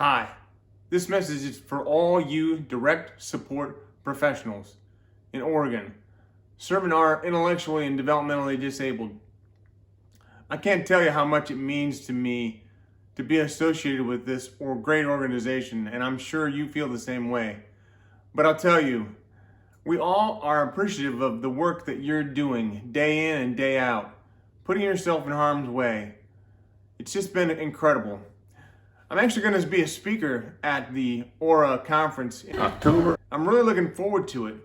Hi, this message is for all you direct support professionals in Oregon, serving our intellectually and developmentally disabled. I can't tell you how much it means to me to be associated with this great organization, and I'm sure you feel the same way. But I'll tell you, we all are appreciative of the work that you're doing day in and day out, putting yourself in harm's way. It's just been incredible. I'm actually going to be a speaker at the Aura conference in October. I'm really looking forward to it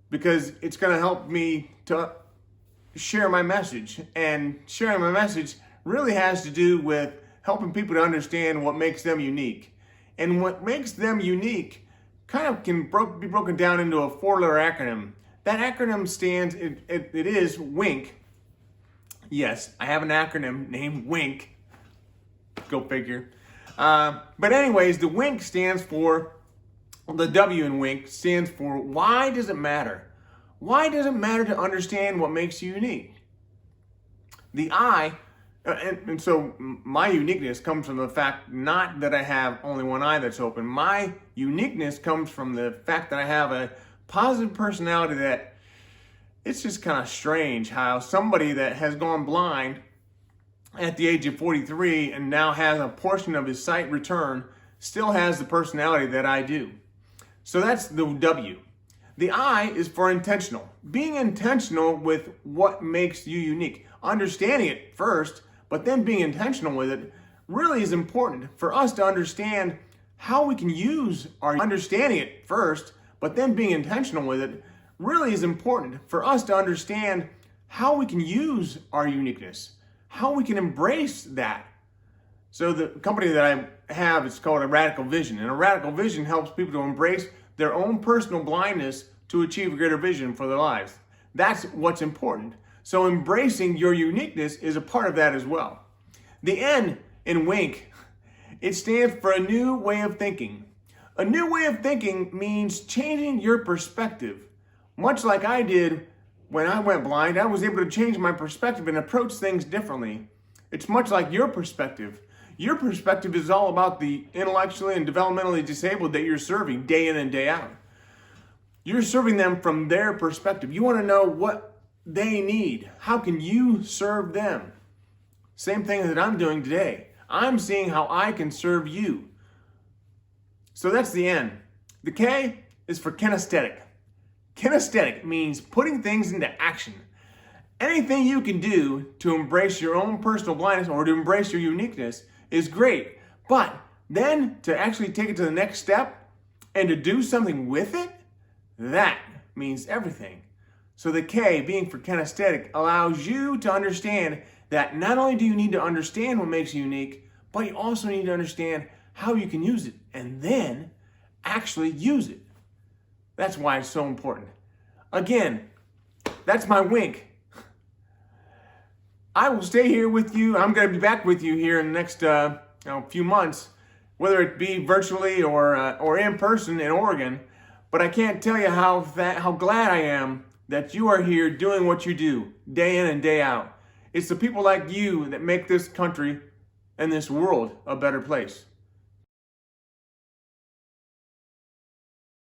because it's going to help me to share my message. And sharing my message really has to do with helping people to understand what makes them unique. And what makes them unique kind of can be broken down into a four-letter acronym. That acronym stands, it is WINK. Yes, I have an acronym named WINK. Go figure. But anyways, the WINK stands for, the W in WINK stands for why does it matter? Why does it matter to understand what makes you unique? The I, and so my uniqueness comes from the fact not that I have only one eye that's open. My uniqueness comes from the fact that I have a positive personality that it's just kind of strange how somebody that has gone blind at the age of 43 and now has a portion of his sight return still has the personality that I do. So that's the W. The I is for intentional. Being intentional with what makes you unique. Understanding it first, but then being intentional with it really is important for us to understand how we can use our understanding it first, but then being intentional with it really is important for us to understand how we can use our uniqueness, how we can embrace that. So the company that I have is called A Radical Vision, and A Radical Vision helps people to embrace their own personal blindness to achieve a greater vision for their lives. That's what's important. So embracing your uniqueness is a part of that as well. The N in WINK, it stands for a new way of thinking. A new way of thinking means changing your perspective. Much like I did when I went blind, I was able to change my perspective and approach things differently. It's much like your perspective. Your perspective is all about the intellectually and developmentally disabled that you're serving day in and day out. You're serving them from their perspective. You want to know what they need. How can you serve them? Same thing that I'm doing today. I'm seeing how I can serve you. So that's the N. The K is for kinesthetic. Kinesthetic means putting things into action. Anything you can do to embrace your own personal blindness or to embrace your uniqueness is great. But then to actually take it to the next step and to do something with it, that means everything. So the K, being for kinesthetic, allows you to understand that not only do you need to understand what makes you unique, but you also need to understand how you can use it and then actually use it. That's why it's so important. Again, that's my WINK. I will stay here with you. I'm going to be back with you here in the next few months, whether it be virtually or in person in Oregon. But I can't tell you how glad I am that you are here doing what you do day in and day out. It's the people like you that make this country and this world a better place.